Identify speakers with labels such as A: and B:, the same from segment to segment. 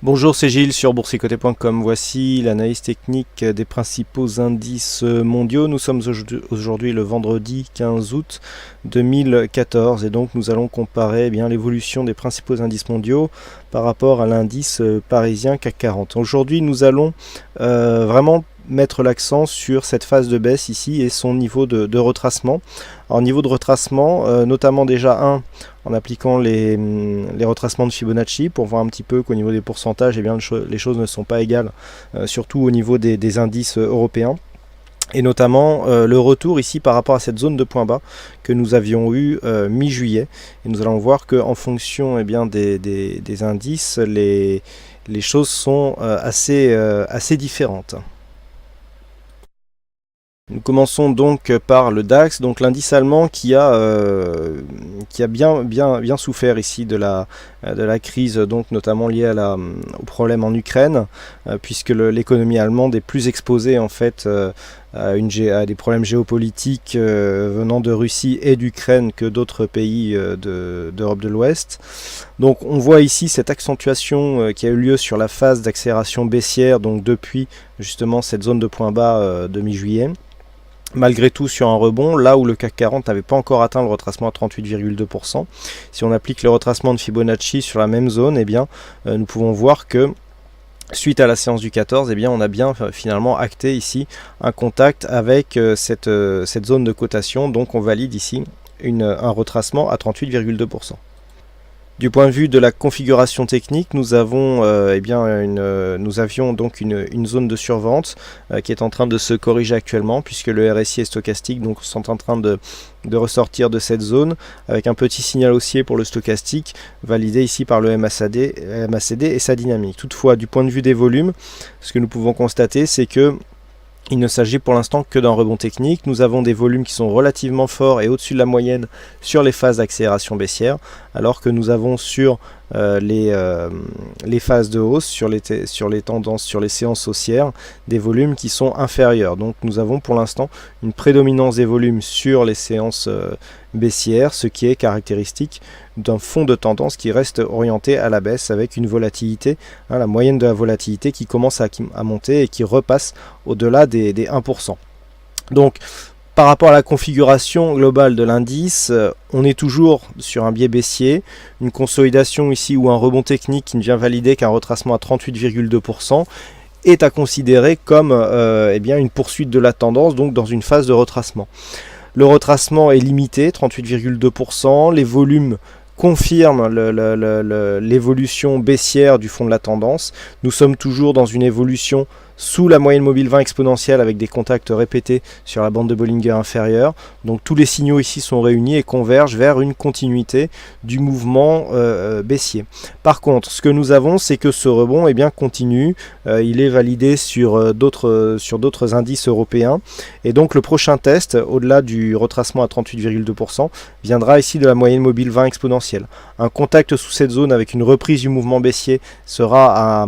A: Bonjour, c'est Gilles sur boursicoté.com. Voici l'analyse technique des principaux indices mondiaux. Nous sommes aujourd'hui le vendredi 15 août 2014 et donc nous allons comparer l'évolution des principaux indices mondiaux par rapport à l'indice parisien CAC 40. Aujourd'hui, nous allons vraiment mettre l'accent sur cette phase de baisse ici et son niveau de retracement. Alors niveau de retracement, notamment déjà en appliquant les retracements de Fibonacci pour voir un petit peu qu'au niveau des pourcentages, les choses ne sont pas égales, surtout au niveau des indices européens. Et notamment le retour ici par rapport à cette zone de point bas que nous avions eu mi-juillet. Et nous allons voir qu'en fonction des indices, les choses sont assez différentes. Nous commençons donc par le DAX, donc l'indice allemand qui a bien souffert ici de la crise, donc notamment liée au problème en Ukraine, puisque l'économie allemande est plus exposée en fait à des problèmes géopolitiques venant de Russie et d'Ukraine que d'autres pays d'Europe de l'Ouest. Donc on voit ici cette accentuation qui a eu lieu sur la phase d'accélération baissière, donc depuis justement cette zone de point bas de mi-juillet. Malgré tout sur un rebond, là où le CAC 40 n'avait pas encore atteint le retracement à 38,2%. Si on applique le retracement de Fibonacci sur la même zone, nous pouvons voir que suite à la séance du 14, on a bien finalement acté ici un contact avec cette zone de cotation. Donc on valide ici un retracement à 38,2%. Du point de vue de la configuration technique, nous avions donc une zone de survente qui est en train de se corriger actuellement, puisque le RSI et stochastique donc sont en train de ressortir de cette zone avec un petit signal haussier pour le stochastique validé ici par le MACD et sa dynamique. Toutefois, du point de vue des volumes, ce que nous pouvons constater, c'est que il ne s'agit pour l'instant que d'un rebond technique. Nous avons des volumes qui sont relativement forts et au-dessus de la moyenne sur les phases d'accélération baissière, alors que nous avons sur les phases de hausse, sur les tendances, sur les séances haussières, des volumes qui sont inférieurs. Donc nous avons pour l'instant une prédominance des volumes sur les séances baissières, ce qui est caractéristique d'un fond de tendance qui reste orienté à la baisse avec une volatilité, la moyenne de la volatilité qui commence à monter et qui repasse au-delà des 1%. Donc par rapport à la configuration globale de l'indice, on est toujours sur un biais baissier, une consolidation ici ou un rebond technique qui ne vient valider qu'un retracement à 38,2% est à considérer comme une poursuite de la tendance, donc dans une phase de retracement. Le retracement est limité, 38,2%, les volumes confirment l'évolution baissière du fond de la tendance. Nous sommes toujours dans une évolution sous la moyenne mobile 20 exponentielle avec des contacts répétés sur la bande de Bollinger inférieure. Donc tous les signaux ici sont réunis et convergent vers une continuité du mouvement baissier. Par contre, ce que nous avons, c'est que ce rebond continue. Il est validé sur d'autres indices européens. Et donc le prochain test, au-delà du retracement à 38,2%, viendra ici de la moyenne mobile 20 exponentielle. Un contact sous cette zone avec une reprise du mouvement baissier sera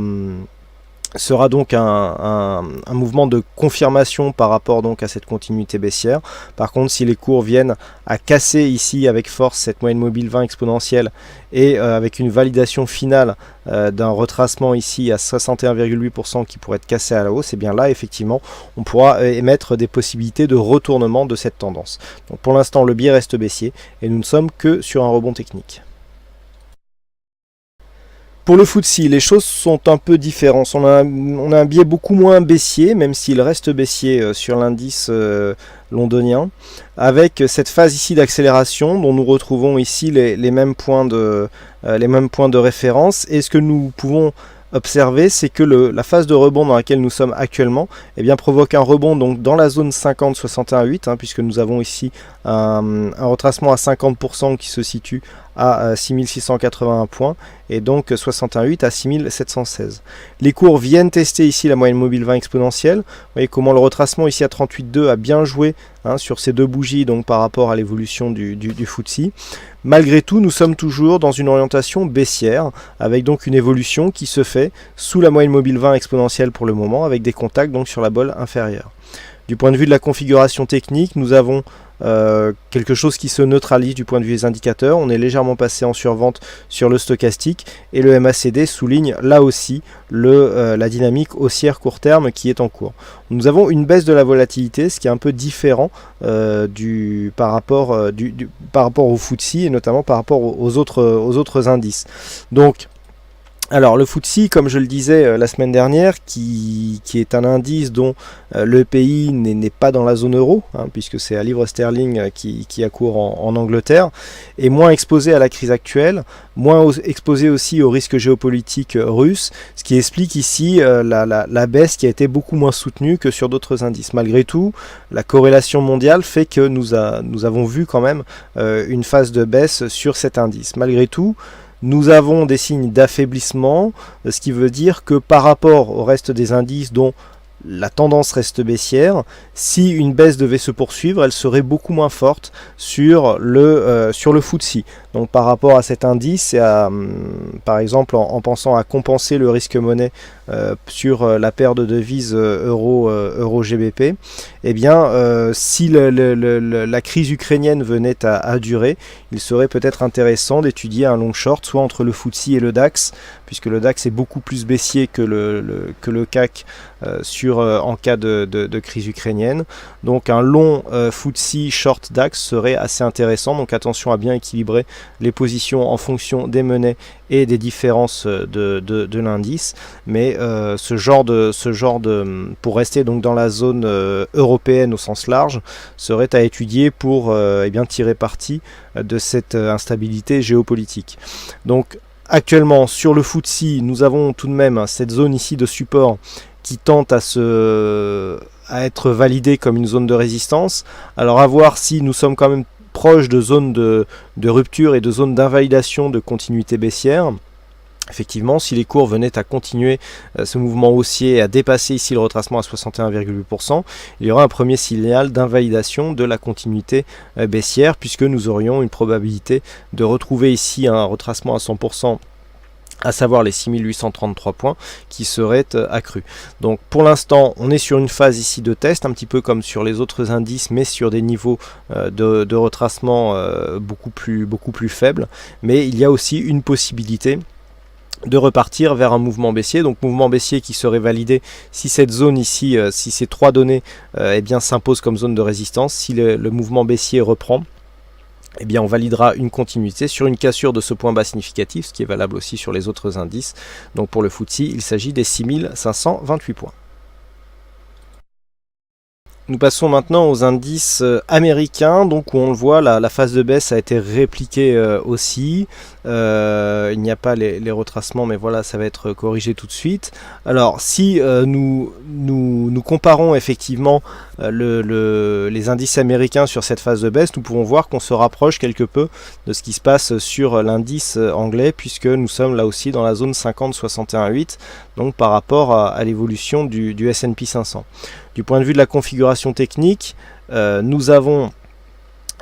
A: donc un mouvement de confirmation par rapport donc à cette continuité baissière. Par contre, si les cours viennent à casser ici avec force cette moyenne mobile 20 exponentielle et avec une validation finale d'un retracement ici à 61,8% qui pourrait être cassé à la hausse, et bien là effectivement on pourra émettre des possibilités de retournement de cette tendance. Donc pour l'instant le biais reste baissier et nous ne sommes que sur un rebond technique. Pour le FTSE, les choses sont un peu différentes. On a un biais beaucoup moins baissier, même s'il reste baissier sur l'indice londonien, avec cette phase ici d'accélération dont nous retrouvons ici les mêmes points de référence. Et ce que nous pouvons observer, c'est que la phase de rebond dans laquelle nous sommes actuellement provoque un rebond donc dans la zone 50-61,8 puisque nous avons ici un retracement à 50% qui se situe à 6681 points et donc 61,8 à 6716. Les cours viennent tester ici la moyenne mobile 20 exponentielle. Vous voyez comment le retracement ici à 38,2 a bien joué sur ces deux bougies donc par rapport à l'évolution du FTSE. Malgré tout, nous sommes toujours dans une orientation baissière avec donc une évolution qui se fait sous la moyenne mobile 20 exponentielle pour le moment avec des contacts donc sur la bolle inférieure. Du point de vue de la configuration technique, nous avons quelque chose qui se neutralise du point de vue des indicateurs. On est légèrement passé en survente sur le stochastique et le MACD souligne là aussi la dynamique haussière court terme qui est en cours. Nous avons une baisse de la volatilité, ce qui est un peu différent par rapport au FTSE et notamment par rapport aux autres indices. Donc alors le FTSE, comme je le disais la semaine dernière, qui est un indice dont le pays n'est pas dans la zone euro, puisque c'est la livre sterling qui a cours en Angleterre, est moins exposé à la crise actuelle, moins exposé aussi aux risques géopolitiques russes, ce qui explique ici la baisse qui a été beaucoup moins soutenue que sur d'autres indices. Malgré tout, la corrélation mondiale fait que nous avons vu quand même une phase de baisse sur cet indice. Malgré tout, nous avons des signes d'affaiblissement, ce qui veut dire que par rapport au reste des indices dont la tendance reste baissière, si une baisse devait se poursuivre, elle serait beaucoup moins forte sur le FTSE. Donc par rapport à cet indice, et par exemple en pensant à compenser le risque monnaie sur la paire de devises euro-GBP, eh bien si la crise ukrainienne venait à durer, il serait peut-être intéressant d'étudier un long short, soit entre le FTSE et le DAX, puisque le DAX est beaucoup plus baissier que le CAC en cas de crise ukrainienne. Donc un long FTSE short DAX serait assez intéressant, donc attention à bien équilibrer les positions en fonction des monnaies et des différences de l'indice, mais ce genre de pour rester donc dans la zone européenne au sens large serait à étudier pour tirer parti de cette instabilité géopolitique. Donc actuellement sur le FTSE, nous avons tout de même cette zone ici de support qui tente à être validée comme une zone de résistance. Alors à voir si nous sommes quand même proches de zones de rupture et de zones d'invalidation de continuité baissière. Effectivement, si les cours venaient à continuer ce mouvement haussier et à dépasser ici le retracement à 61,8%, il y aura un premier signal d'invalidation de la continuité baissière, puisque nous aurions une probabilité de retrouver ici un retracement à 100%, à savoir les 6833 points qui seraient accrus. Donc pour l'instant on est sur une phase ici de test, un petit peu comme sur les autres indices, mais sur des niveaux de retracement beaucoup plus faibles, mais il y a aussi une possibilité de repartir vers un mouvement baissier, donc mouvement baissier qui serait validé si cette zone ici, si ces trois données s'imposent comme zone de résistance. Si le mouvement baissier reprend, eh bien on validera une continuité sur une cassure de ce point bas significatif, ce qui est valable aussi sur les autres indices. Donc pour le FTSE, il s'agit des 6528 points. Nous passons maintenant aux indices américains, donc où on le voit, la phase de baisse a été répliquée aussi. Il n'y a pas les retracements, mais voilà, ça va être corrigé tout de suite. Alors si nous comparons effectivement les indices américains sur cette phase de baisse, nous pouvons voir qu'on se rapproche quelque peu de ce qui se passe sur l'indice anglais, puisque nous sommes là aussi dans la zone 50-61,8, donc par rapport à l'évolution du S&P 500. Du point de vue de la configuration technique, nous avons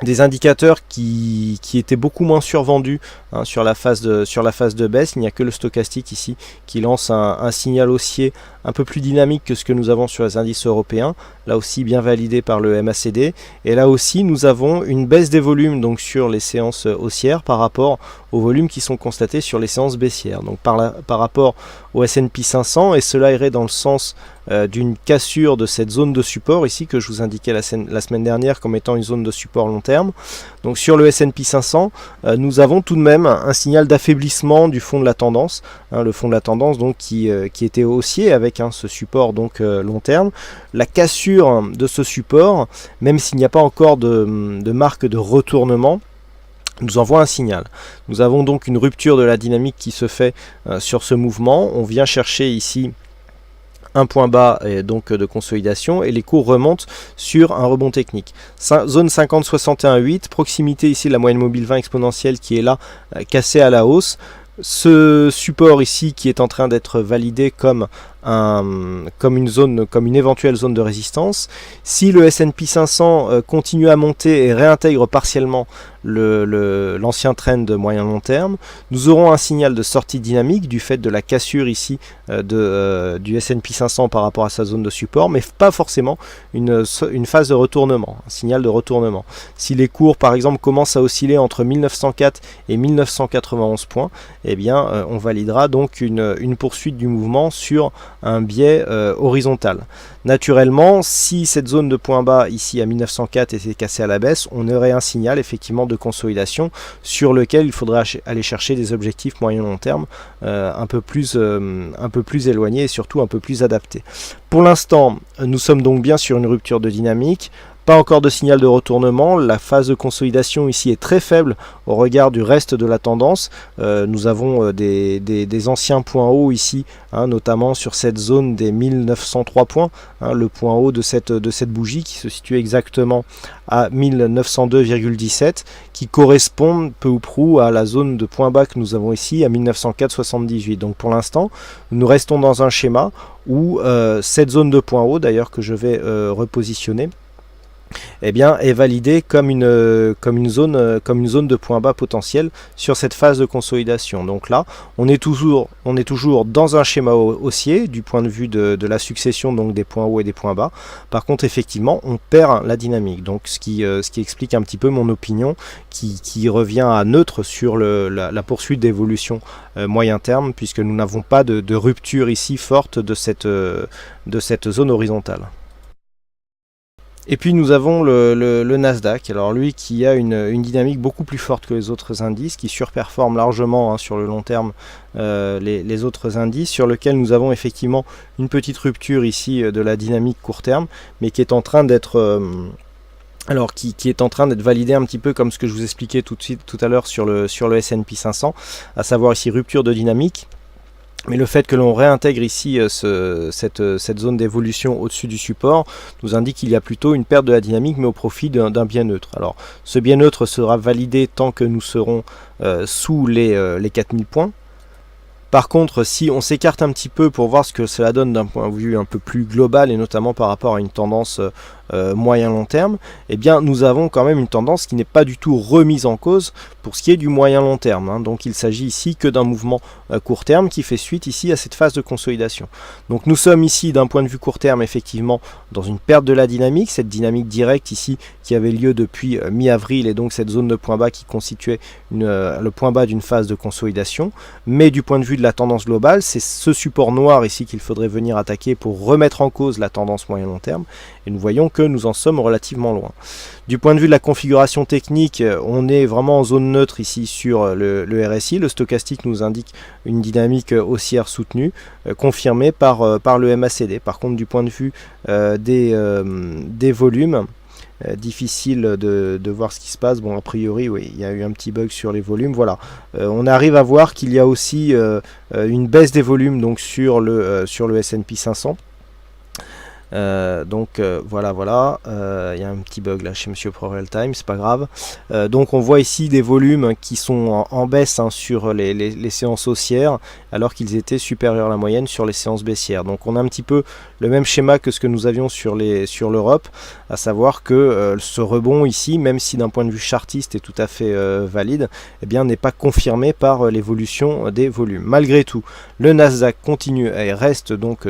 A: des indicateurs qui étaient beaucoup moins survendus sur la phase de baisse. Il n'y a que le stochastique ici qui lance un signal haussier un peu plus dynamique que ce que nous avons sur les indices européens, là aussi bien validé par le MACD, et là aussi nous avons une baisse des volumes donc sur les séances haussières par rapport aux volumes qui sont constatés sur les séances baissières, donc par rapport au S&P 500, et cela irait dans le sens d'une cassure de cette zone de support ici que je vous indiquais la semaine dernière comme étant une zone de support long terme. Donc sur le S&P 500, nous avons tout de même un signal d'affaiblissement du fond de la tendance, le fond de la tendance donc qui était haussier avec ce support donc long terme. La cassure de ce support, même s'il n'y a pas encore de marque de retournement, nous envoie un signal. Nous avons donc une rupture de la dynamique qui se fait sur ce mouvement. On vient chercher ici un point bas et donc de consolidation, et les cours remontent sur un rebond technique. Zone 50-61,8, proximité ici de la moyenne mobile 20 exponentielle qui est là, cassée à la hausse. Ce support ici qui est en train d'être validé comme comme une éventuelle zone de résistance. Si le S&P 500 continue à monter et réintègre partiellement l'ancien trend de moyen long terme, nous aurons un signal de sortie dynamique du fait de la cassure ici du S&P 500 par rapport à sa zone de support, mais pas forcément une phase de retournement, un signal de retournement. Si les cours par exemple commencent à osciller entre 1904 et 1991 points, eh bien on validera donc une poursuite du mouvement sur un biais horizontal. Naturellement, si cette zone de point bas ici à 1904 était cassée à la baisse, on aurait un signal effectivement de consolidation sur lequel il faudra aller chercher des objectifs moyen-long terme un peu plus éloignés et surtout un peu plus adaptés. Pour l'instant, nous sommes donc bien sur une rupture de dynamique. Pas encore de signal de retournement, la phase de consolidation ici est très faible au regard du reste de la tendance. Nous avons des anciens points hauts ici, notamment sur cette zone des 1903 points, le point haut de cette bougie qui se situe exactement à 1902,17, qui correspond peu ou prou à la zone de point bas que nous avons ici à 1904,78. Donc pour l'instant, nous restons dans un schéma où cette zone de point haut, d'ailleurs que je vais repositionner, eh bien, est validée comme une zone de point bas potentiel sur cette phase de consolidation. Donc là, on est toujours dans un schéma haussier du point de vue de la succession donc des points hauts et des points bas. Par contre, effectivement, on perd la dynamique. Donc, ce qui explique un petit peu mon opinion, qui revient à neutre sur la poursuite d'évolution moyen terme, puisque nous n'avons pas de rupture ici forte de cette zone horizontale. Et puis nous avons le Nasdaq, alors lui qui a une dynamique beaucoup plus forte que les autres indices, qui surperforme largement sur le long terme les autres indices, sur lequel nous avons effectivement une petite rupture ici de la dynamique court terme, mais qui est en train d'être qui est en train d'être validé un petit peu comme ce que je vous expliquais tout à l'heure sur le S&P 500, à savoir ici rupture de dynamique. Mais le fait que l'on réintègre ici cette zone d'évolution au-dessus du support nous indique qu'il y a plutôt une perte de la dynamique, mais au profit d'un biais neutre. Alors, ce biais neutre sera validé tant que nous serons sous les 4000 points. Par contre, si on s'écarte un petit peu pour voir ce que cela donne d'un point de vue un peu plus global, et notamment par rapport à une tendance moyen-long terme, eh bien nous avons quand même une tendance qui n'est pas du tout remise en cause pour ce qui est du moyen-long terme. Donc il s'agit ici que d'un mouvement court terme qui fait suite ici à cette phase de consolidation. Donc nous sommes ici d'un point de vue court terme effectivement dans une perte de la dynamique, cette dynamique directe ici qui avait lieu depuis mi-avril, et donc cette zone de point bas qui constituait le point bas d'une phase de consolidation. Mais du point de vue de la tendance globale, c'est ce support noir ici qu'il faudrait venir attaquer pour remettre en cause la tendance moyen-long terme, et nous voyons que nous en sommes relativement loin. Du point de vue de la configuration technique, on est vraiment en zone neutre ici sur le RSI. Le stochastique nous indique une dynamique haussière soutenue, confirmée par le MACD. Par contre, du point de vue des volumes, difficile de voir ce qui se passe. Bon, a priori, oui, il y a eu un petit bug sur les volumes. Voilà, on arrive à voir qu'il y a aussi une baisse des volumes donc sur le S&P 500. Voilà, il y a un petit bug là chez Monsieur Pro Real Time, c'est pas grave. Donc on voit ici des volumes qui sont en baisse sur les séances haussières, alors qu'ils étaient supérieurs à la moyenne sur les séances baissières. Donc on a un petit peu le même schéma que ce que nous avions sur l'Europe, à savoir que ce rebond ici, même si d'un point de vue chartiste est tout à fait valide, eh bien n'est pas confirmé par l'évolution des volumes. Malgré tout, le Nasdaq continue et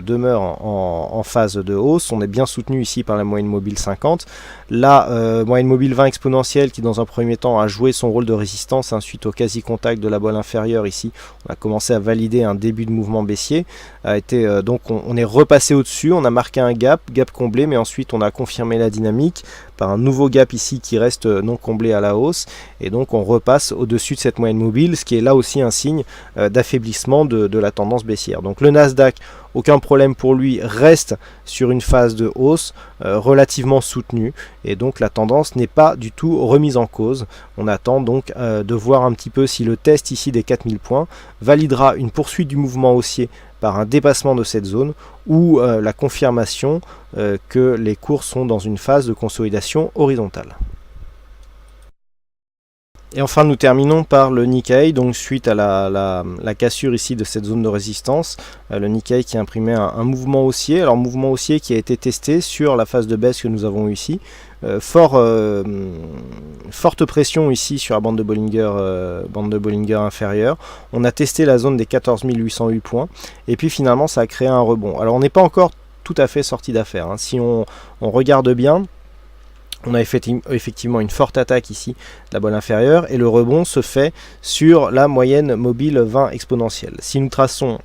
A: demeure en phase de hausse. On est bien soutenu ici par la moyenne mobile 50. La moyenne mobile 20 exponentielle qui dans un premier temps a joué son rôle de résistance suite au quasi-contact de la boîte inférieure ici. On a commencé à valider un début de mouvement baissier. Donc on est repassé au-dessus, on a marqué un gap comblé, mais ensuite on a confirmé la dynamique par un nouveau gap ici qui reste non comblé à la hausse, et donc on repasse au-dessus de cette moyenne mobile, ce qui est là aussi un signe d'affaiblissement de la tendance baissière. Donc le Nasdaq, aucun problème pour lui, reste sur une phase de hausse relativement soutenue, et donc la tendance n'est pas du tout remise en cause. On attend donc de voir un petit peu si le test ici des 4000 points validera une poursuite du mouvement haussier par un dépassement de cette zone, ou la confirmation que les cours sont dans une phase de consolidation horizontale. Et enfin, nous terminons par le Nikkei, donc suite à la cassure ici de cette zone de résistance, le Nikkei qui a imprimé un mouvement haussier. Alors mouvement haussier qui a été testé sur la phase de baisse que nous avons ici. Forte pression ici sur la bande de Bollinger inférieure. On a testé la zone des 14 808 points et puis finalement ça a créé un rebond. Alors on n'est pas encore tout à fait sorti d'affaire, hein. Si on regarde bien, on a effectivement une forte attaque ici de la bande inférieure et le rebond se fait sur la moyenne mobile 20 exponentielle. Si nous traçons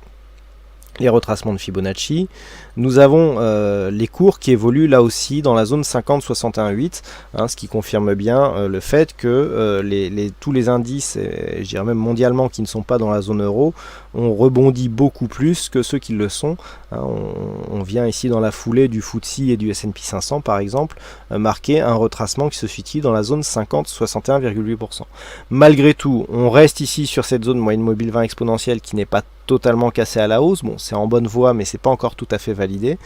A: les retracements de Fibonacci, nous avons les cours qui évoluent là aussi dans la zone 50-61-8, hein, ce qui confirme bien le fait que tous les indices, et je dirais même mondialement, qui ne sont pas dans la zone euro, ont rebondi beaucoup plus que ceux qui le sont, hein. On vient ici dans la foulée du FTSE et du S&P 500 par exemple, marquer un retracement qui se situe dans la zone 50-61,8%. Malgré tout, on reste ici sur cette zone moyenne mobile 20 exponentielle qui n'est pas totalement cassée à la hausse. Bon, c'est en bonne voie, mais c'est pas encore tout à fait validé.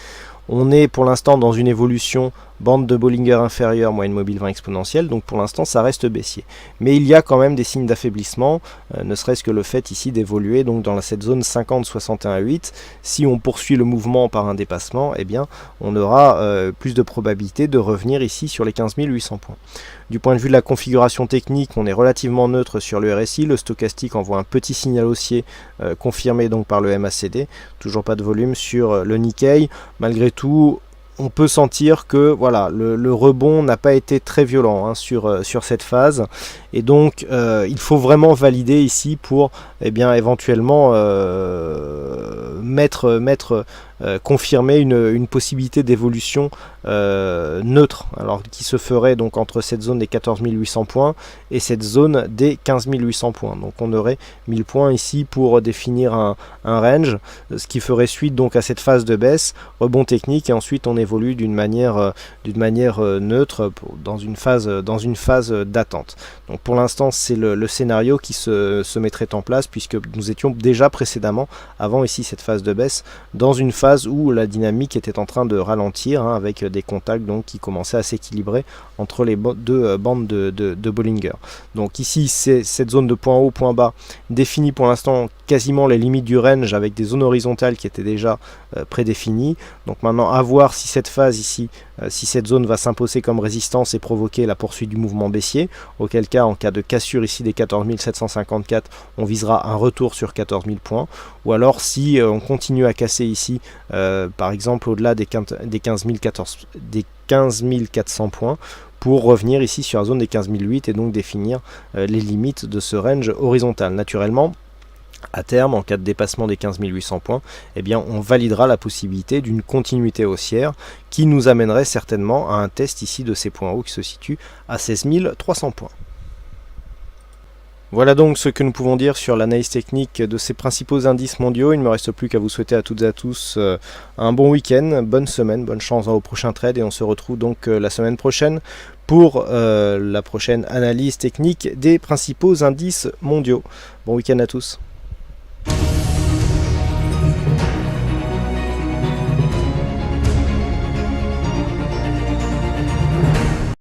A: On est pour l'instant dans une évolution bande de Bollinger inférieure, moyenne mobile 20 exponentielle, donc pour l'instant ça reste baissier. Mais il y a quand même des signes d'affaiblissement, ne serait-ce que le fait ici d'évoluer donc dans cette zone 50-61,8. Si on poursuit le mouvement par un dépassement, eh bien on aura plus de probabilité de revenir ici sur les 15 800 points. Du point de vue de la configuration technique, on est relativement neutre sur le RSI, le stochastique envoie un petit signal haussier confirmé donc par le MACD, toujours pas de volume sur le Nikkei. Malgré tout, on peut sentir que voilà, le rebond n'a pas été très violent, hein, sur cette phase, et donc il faut vraiment valider ici pour éventuellement confirmer une possibilité d'évolution neutre, alors qui se ferait donc entre cette zone des 14 800 points et cette zone des 15 800 points. Donc on aurait 1000 points ici pour définir un range, ce qui ferait suite donc à cette phase de baisse, rebond technique, et ensuite on évolue d'une manière neutre dans une phase d'attente. Donc pour l'instant c'est le scénario qui se mettrait en place, puisque nous étions déjà précédemment, avant ici cette phase de baisse, dans une phase où la dynamique était en train de ralentir, hein, avec des contacts donc qui commençaient à s'équilibrer entre les deux bandes de Bollinger. Donc ici c'est cette zone de point haut, point bas définit pour l'instant quasiment les limites du range, avec des zones horizontales qui étaient déjà prédéfinies. Donc maintenant à voir si cette phase ici, si cette zone va s'imposer comme résistance et provoquer la poursuite du mouvement baissier, auquel cas en cas de cassure ici des 14 754, on visera un retour sur 14 000 points, ou alors si on continue à casser ici par exemple au-delà des 15 400 points, pour revenir ici sur la zone des 15 008 et donc définir les limites de ce range horizontal. Naturellement, à terme, en cas de dépassement des 15 800 points, eh bien, on validera la possibilité d'une continuité haussière qui nous amènerait certainement à un test ici de ces points hauts qui se situent à 16 300 points. Voilà donc ce que nous pouvons dire sur l'analyse technique de ces principaux indices mondiaux. Il ne me reste plus qu'à vous souhaiter à toutes et à tous un bon week-end, bonne semaine, bonne chance dans vos prochains trades, et on se retrouve donc la semaine prochaine pour la prochaine analyse technique des principaux indices mondiaux. Bon week-end à tous.